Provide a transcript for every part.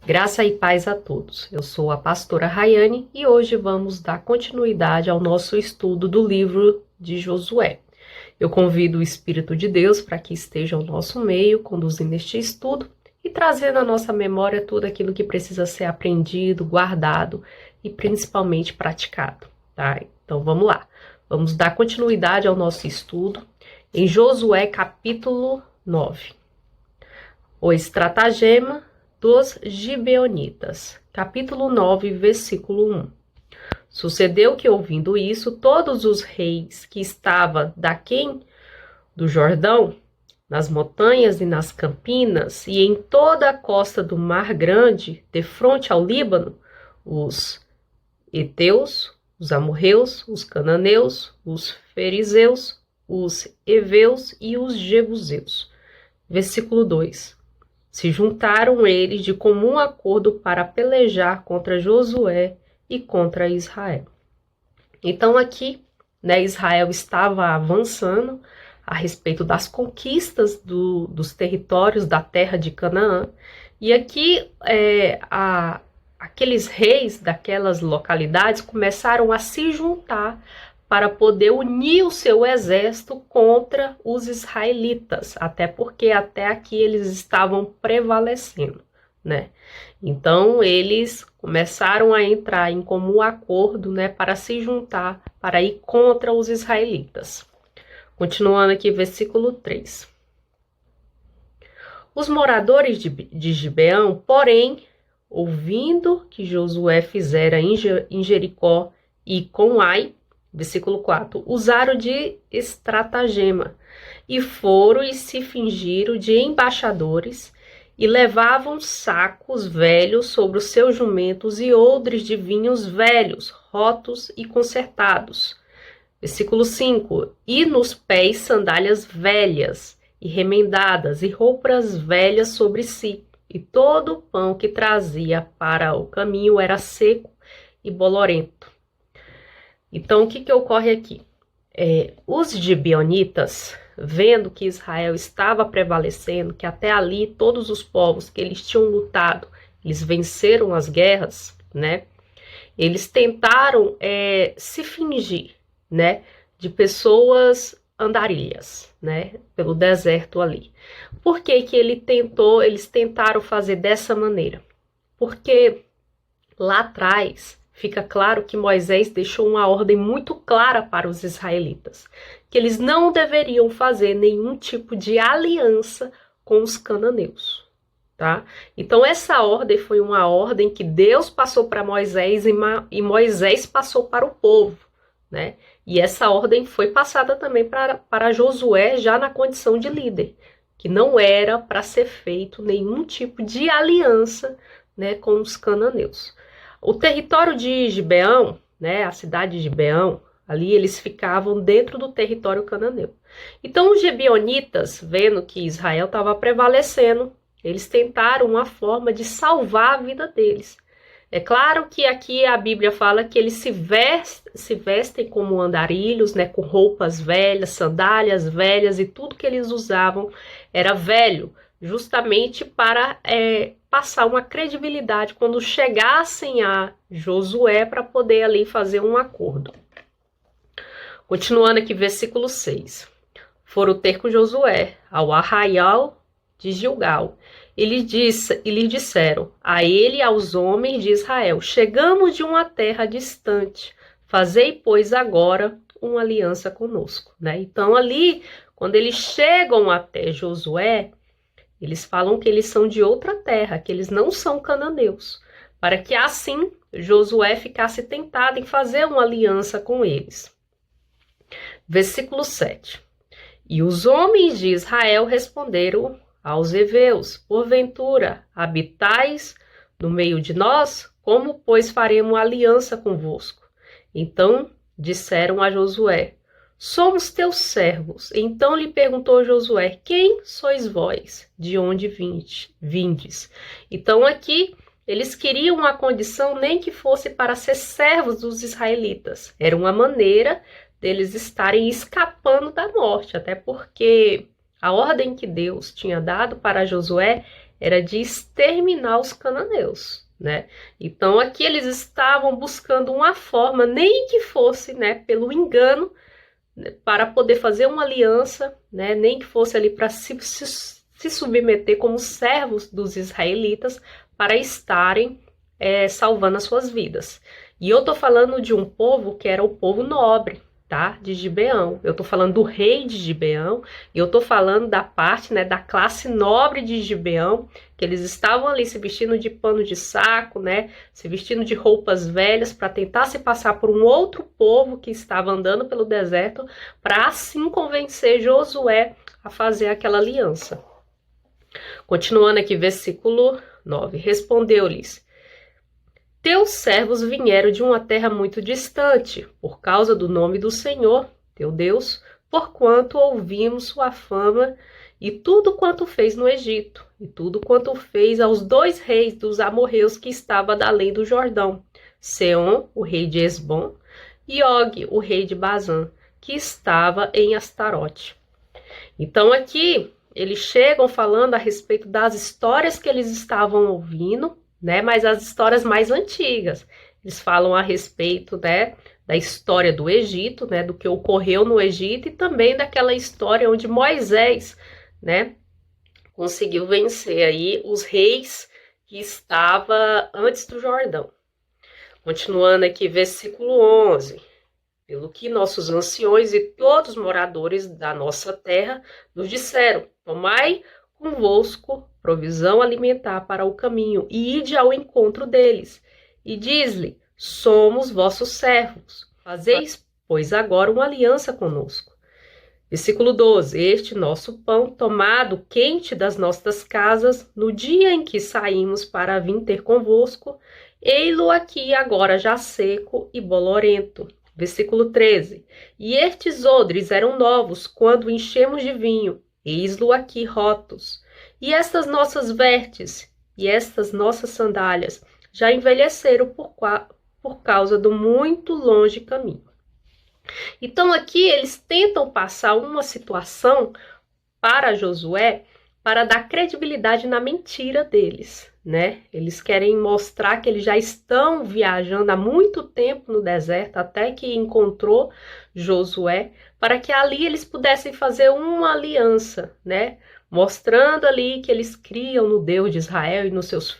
Graça e paz a todos. Eu sou a pastora Rayane e hoje vamos dar continuidade ao nosso estudo do livro de Josué. Eu convido o Espírito de Deus para que esteja ao nosso meio, conduzindo este estudo e trazendo à nossa memória tudo aquilo que precisa ser aprendido, guardado e principalmente praticado, tá? Então vamos lá. Vamos dar continuidade ao nosso estudo em Josué capítulo 9. O estratagema dos Gibeonitas, capítulo 9, versículo 1. Sucedeu que, ouvindo isso, todos os reis que estavam daquém do Jordão, nas montanhas e nas campinas, e em toda a costa do Mar Grande, defronte ao Líbano, os heteus, os amorreus, os cananeus, os fariseus, os heveus e os jebuseus. Versículo 2. Se juntaram eles de comum acordo para pelejar contra Josué e contra Israel. Então aqui, Israel estava avançando a respeito das conquistas dos territórios da terra de Canaã. E aqui aqueles reis daquelas localidades começaram a se juntar para poder unir o seu exército contra os israelitas, até porque até aqui eles estavam prevalecendo, né? Então eles começaram a entrar em comum acordo, né, para se juntar, para ir contra os israelitas. Continuando aqui, versículo 3. Os moradores de Gibeão, porém, ouvindo que Josué fizera em Jericó e com Ai, versículo 4, usaram de estratagema e foram e se fingiram de embaixadores e levavam sacos velhos sobre os seus jumentos e odres de vinhos velhos, rotos e consertados. Versículo 5, e nos pés sandálias velhas e remendadas e roupas velhas sobre si, e todo o pão que trazia para o caminho era seco e bolorento. Então, o que ocorre aqui? Os gibeonitas, vendo que Israel estava prevalecendo, que até ali todos os povos que eles tinham lutado, eles venceram as guerras, né? Eles tentaram se fingir, né, de pessoas andarilhas, né, pelo deserto ali. Por que que eles tentaram fazer dessa maneira? Porque lá atrás fica claro que Moisés deixou uma ordem muito clara para os israelitas, que eles não deveriam fazer nenhum tipo de aliança com os cananeus, tá? Então essa ordem foi uma ordem que Deus passou para Moisés e Moisés passou para o povo, né? E essa ordem foi passada também para Josué já na condição de líder, que não era para ser feito nenhum tipo de aliança, né, com os cananeus. O território de Gibeão, né, a cidade de Gibeão, ali eles ficavam dentro do território cananeu. Então os gibeonitas, vendo que Israel estava prevalecendo, eles tentaram uma forma de salvar a vida deles. É claro que aqui a Bíblia fala que eles se vestem como andarilhos, né, com roupas velhas, sandálias velhas, e tudo que eles usavam era velho, justamente para passar uma credibilidade quando chegassem a Josué para poder ali fazer um acordo. Continuando aqui, versículo 6. Foram ter com Josué ao arraial de Gilgal. E lhes disseram a ele e aos homens de Israel: chegamos de uma terra distante, fazei, pois, agora uma aliança conosco. Né? Então ali, quando eles chegam até Josué, eles falam que eles são de outra terra, que eles não são cananeus, para que assim Josué ficasse tentado em fazer uma aliança com eles. Versículo 7. E os homens de Israel responderam aos heveus: porventura habitais no meio de nós? Como, pois, faremos aliança convosco? Então disseram a Josué: somos teus servos. Então lhe perguntou Josué: quem sois vós? De onde vindes? Então aqui eles queriam uma condição nem que fosse para ser servos dos israelitas. Era uma maneira deles estarem escapando da morte, até porque a ordem que Deus tinha dado para Josué era de exterminar os cananeus, né? Então aqui eles estavam buscando uma forma, nem que fosse, né, pelo engano, né, para poder fazer uma aliança, né, nem que fosse ali para se submeter como servos dos israelitas para estarem salvando as suas vidas. E eu tô falando de um povo que era o povo nobre, tá? De Gibeão. Eu tô falando do rei de Gibeão, e eu tô falando da parte, né, da classe nobre de Gibeão, que eles estavam ali se vestindo de pano de saco, né, se vestindo de roupas velhas para tentar se passar por um outro povo que estava andando pelo deserto, para assim convencer Josué a fazer aquela aliança. Continuando aqui, versículo 9. Respondeu-lhes: teus servos vieram de uma terra muito distante, por causa do nome do Senhor, teu Deus, porquanto ouvimos sua fama e tudo quanto fez no Egito, e tudo quanto fez aos 2 reis dos amorreus que estavam da além do Jordão, Seom, o rei de Esbom, e Og, o rei de Bazã, que estava em Astarote. Então aqui eles chegam falando a respeito das histórias que eles estavam ouvindo, né? Mas as histórias mais antigas. Eles falam a respeito, né, da história do Egito, né, do que ocorreu no Egito, e também daquela história onde Moisés, né, conseguiu vencer aí os reis que estavam antes do Jordão. Continuando aqui, versículo 11. Pelo que nossos anciões e todos os moradores da nossa terra nos disseram: tomai convosco provisão alimentar para o caminho, e ide ao encontro deles, e diz-lhe: somos vossos servos, fazeis, pois, agora uma aliança conosco. Versículo 12, este nosso pão, tomado quente das nossas casas, no dia em que saímos para vir ter convosco, ei-lo aqui agora já seco e bolorento. Versículo 13, e estes odres eram novos quando enchemos de vinho, eis-lo aqui rotos. E estas nossas vestes e estas nossas sandálias já envelheceram por causa do muito longe caminho. Então aqui eles tentam passar uma situação para Josué para dar credibilidade na mentira deles, né? Eles querem mostrar que eles já estão viajando há muito tempo no deserto, até que encontrou Josué, para que ali eles pudessem fazer uma aliança, né? Mostrando ali que eles criam no Deus de Israel e nos seus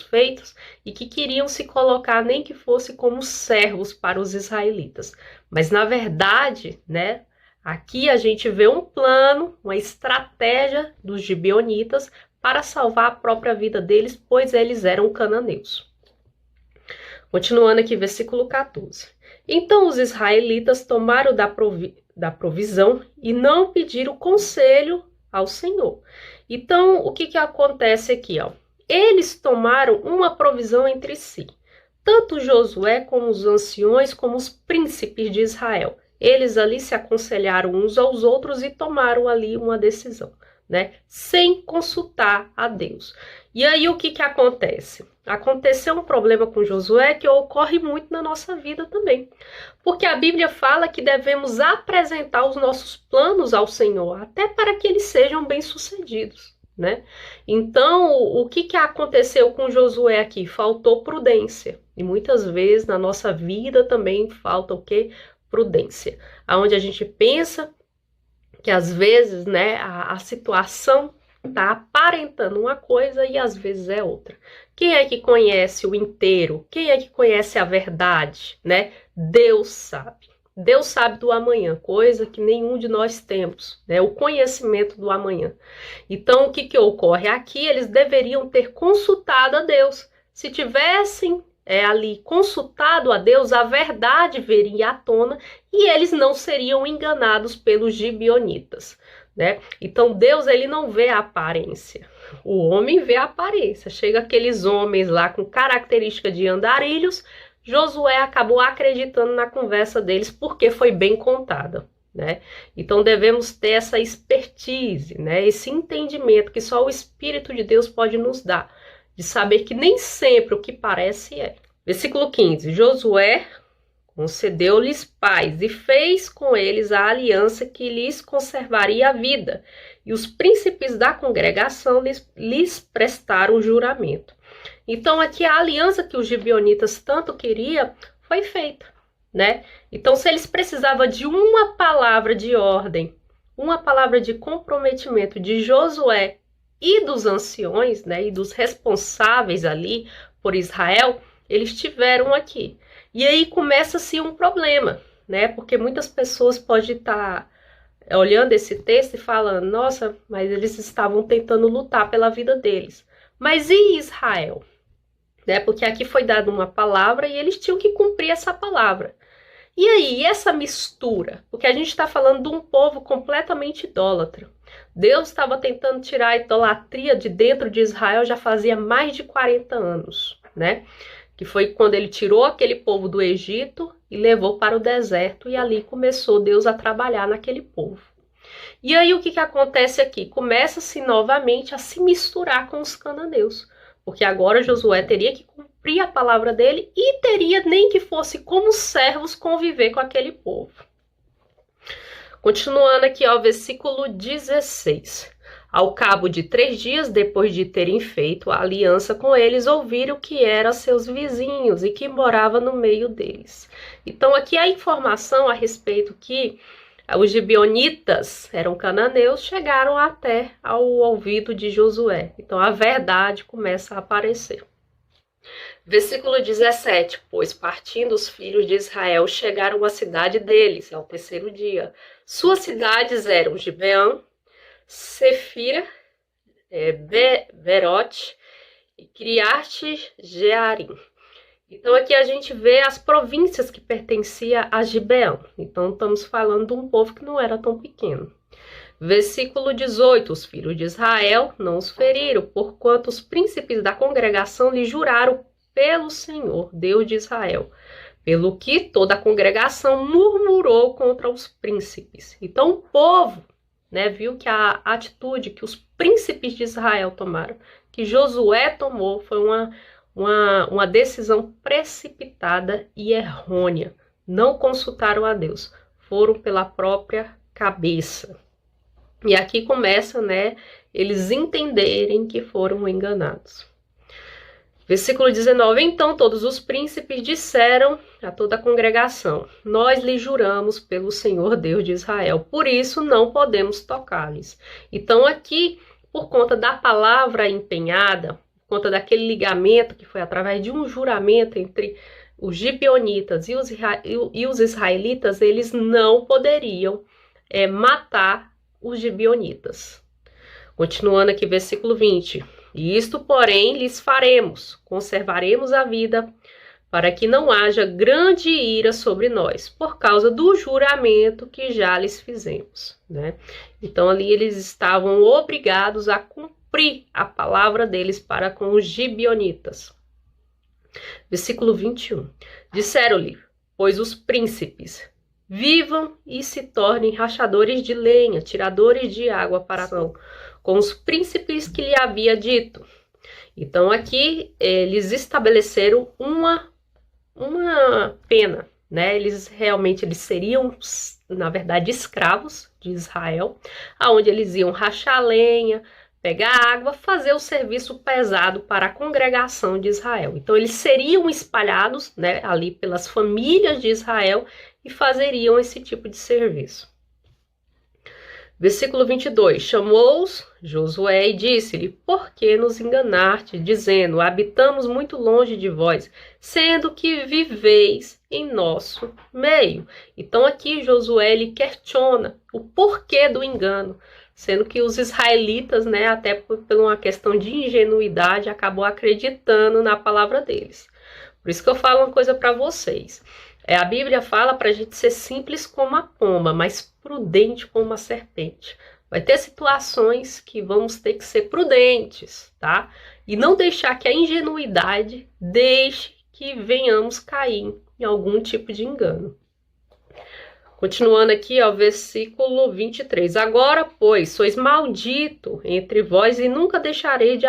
feitos, e que queriam se colocar nem que fosse como servos para os israelitas. Mas na verdade, né, aqui a gente vê um plano, uma estratégia dos gibeonitas para salvar a própria vida deles, pois eles eram cananeus. Continuando aqui, versículo 14. Então os israelitas tomaram da provisão e não pediram conselho ao Senhor. Então, o que acontece aqui, ó? Eles tomaram uma provisão entre si. Tanto Josué como os anciões, como os príncipes de Israel. Eles ali se aconselharam uns aos outros e tomaram ali uma decisão, né? Sem consultar a Deus. E aí o que acontece? Aconteceu um problema com Josué que ocorre muito na nossa vida também. Porque a Bíblia fala que devemos apresentar os nossos planos ao Senhor, até para que eles sejam bem-sucedidos, né? Então, o que aconteceu com Josué aqui? Faltou prudência. E muitas vezes na nossa vida também falta o quê? Prudência. Aonde a gente pensa que às vezes, né, a situação está aparentando uma coisa e às vezes é outra. Quem é que conhece o inteiro? Quem é que conhece a verdade, né? Deus sabe. Deus sabe do amanhã, coisa que nenhum de nós temos, né? O conhecimento do amanhã. Então, o que ocorre? Aqui eles deveriam ter consultado a Deus. Se tivessem ali consultado a Deus, a verdade viria à tona e eles não seriam enganados pelos gibeonitas, né? Então Deus, ele não vê a aparência, o homem vê a aparência. Chega aqueles homens lá com característica de andarilhos, Josué acabou acreditando na conversa deles porque foi bem contada, né? Então devemos ter essa expertise, né? Esse entendimento que só o Espírito de Deus pode nos dar, de saber que nem sempre o que parece é. Versículo 15, Josué concedeu-lhes paz e fez com eles a aliança que lhes conservaria a vida. E os príncipes da congregação lhes prestaram juramento. Então aqui a aliança que os gibeonitas tanto queriam foi feita, né? Então se eles precisavam de uma palavra de ordem, uma palavra de comprometimento de Josué e dos anciões, né, e dos responsáveis ali por Israel, eles tiveram aqui. E aí começa-se um problema, né? Porque muitas pessoas podem estar olhando esse texto e falando, nossa, mas eles estavam tentando lutar pela vida deles. Mas e Israel? Né? Porque aqui foi dada uma palavra e eles tinham que cumprir essa palavra. E aí, essa mistura? Porque a gente está falando de um povo completamente idólatra. Deus estava tentando tirar a idolatria de dentro de Israel já fazia mais de 40 anos, né? Que foi quando ele tirou aquele povo do Egito e levou para o deserto, e ali começou Deus a trabalhar naquele povo. E aí o que acontece aqui? Começa-se novamente a se misturar com os cananeus, porque agora Josué teria que cumprir a palavra dele e teria, nem que fosse como servos, conviver com aquele povo. Continuando aqui, ó, versículo 16. Ao cabo de 3 dias, depois de terem feito a aliança com eles, ouviram que eram seus vizinhos e que morava no meio deles. Então aqui a informação a respeito que os gibeonitas eram cananeus, chegaram até ao ouvido de Josué. Então a verdade começa a aparecer. Versículo 17. Pois partindo os filhos de Israel, chegaram à cidade deles, ao 3º dia. Suas cidades eram Gibeão, Sefira, Berote e Criate-Jearim. Então aqui a gente vê as províncias que pertenciam a Gibeão. Então estamos falando de um povo que não era tão pequeno. Versículo 18. Os filhos de Israel não os feriram, porquanto os príncipes da congregação lhe juraram pelo Senhor, Deus de Israel. Pelo que toda a congregação murmurou contra os príncipes. Então o povo, né, viu que a atitude que os príncipes de Israel tomaram, que Josué tomou, foi uma decisão precipitada e errônea. Não consultaram a Deus, foram pela própria cabeça. E aqui começa, né, eles entenderem que foram enganados. Versículo 19. Então todos os príncipes disseram a toda a congregação: nós lhe juramos pelo Senhor Deus de Israel, por isso não podemos tocar-lhes. Então aqui, por conta da palavra empenhada, por conta daquele ligamento que foi através de um juramento entre os gibeonitas e os israelitas, eles não poderiam matar os gibeonitas. Continuando aqui, versículo 20. E isto, porém, lhes faremos, conservaremos a vida, para que não haja grande ira sobre nós, por causa do juramento que já lhes fizemos, né? Então ali eles estavam obrigados a cumprir a palavra deles para com os gibeonitas. Versículo 21. Disseram-lhe, pois os príncipes vivam e se tornem rachadores de lenha, tiradores de água para a ação, com os príncipes que lhe havia dito. Então aqui eles estabeleceram uma pena, né? Eles seriam, na verdade, escravos de Israel, aonde eles iam rachar lenha, pegar água, fazer o serviço pesado para a congregação de Israel. Então eles seriam espalhados, né, ali pelas famílias de Israel e fazeriam esse tipo de serviço. Versículo 22. Chamou-os Josué e disse-lhe: por que nos enganaste, dizendo: habitamos muito longe de vós, sendo que viveis em nosso meio? Então aqui Josué ele questiona o porquê do engano, sendo que os israelitas, né, até por uma questão de ingenuidade, acabou acreditando na palavra deles. Por isso que eu falo uma coisa para vocês. A Bíblia fala para a gente ser simples como a pomba, mas prudente como a serpente. Vai ter situações que vamos ter que ser prudentes, tá? E não deixar que a ingenuidade deixe que venhamos cair em algum tipo de engano. Continuando aqui, ó, versículo 23. Agora, pois, sois maldito entre vós e nunca deixarei de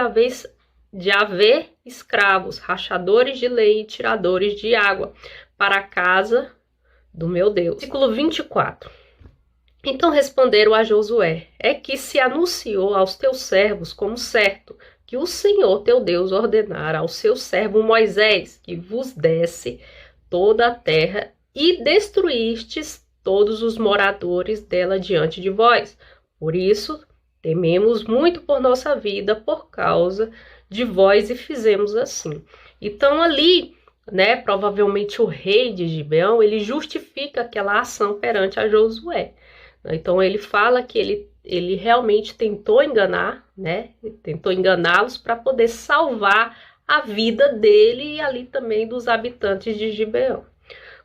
haver escravos, rachadores de lenha e tiradores de água, para a casa do meu Deus. Versículo 24. Então responderam a Josué: é que se anunciou aos teus servos como certo, que o Senhor teu Deus ordenara ao seu servo Moisés que vos desse toda a terra e destruístes todos os moradores dela diante de vós. Por isso tememos muito por nossa vida por causa de vós e fizemos assim. Então ali, né, provavelmente o rei de Gibeão, ele justifica aquela ação perante a Josué. Então ele fala que ele realmente tentou enganar, né? Tentou enganá-los para poder salvar a vida dele e ali também dos habitantes de Gibeão.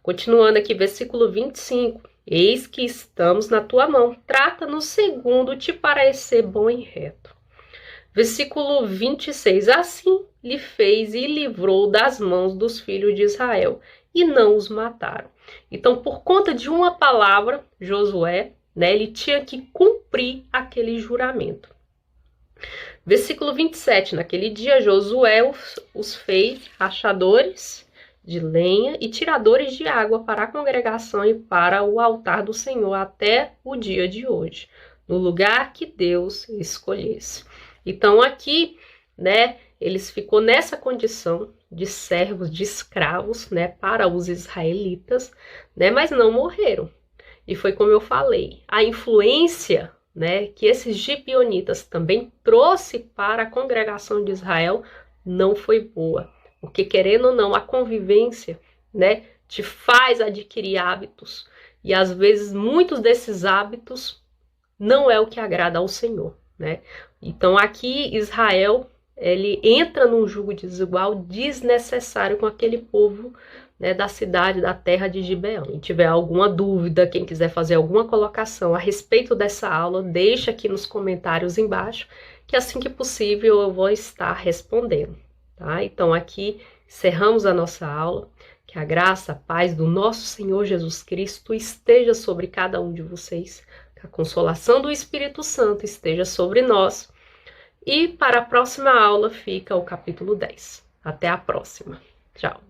Continuando aqui, versículo 25. Eis que estamos na tua mão, trata-nos segundo te parecer bom e reto. Versículo 26. Assim lhe fez e livrou das mãos dos filhos de Israel, e não os mataram. Então, por conta de uma palavra, Josué, né, ele tinha que cumprir aquele juramento. Versículo 27. Naquele dia, Josué os fez rachadores de lenha e tiradores de água para a congregação e para o altar do Senhor até o dia de hoje, no lugar que Deus escolhesse. Então aqui, né, eles ficou nessa condição de servos, de escravos, né, para os israelitas, né, mas não morreram. E foi como eu falei, a influência, né, que esses gibeonitas também trouxe para a congregação de Israel não foi boa. Porque, querendo ou não, a convivência, né, te faz adquirir hábitos. E, às vezes, muitos desses hábitos não é o que agrada ao Senhor, né? Então, aqui, Israel, ele entra num jugo desigual desnecessário com aquele povo, né, da cidade, da terra de Gibeão. Se tiver alguma dúvida, quem quiser fazer alguma colocação a respeito dessa aula, deixa aqui nos comentários embaixo, que assim que possível eu vou estar respondendo. Tá? Então aqui encerramos a nossa aula, que a graça, a paz do nosso Senhor Jesus Cristo esteja sobre cada um de vocês, que a consolação do Espírito Santo esteja sobre nós, e para a próxima aula fica o capítulo 10. Até a próxima. Tchau.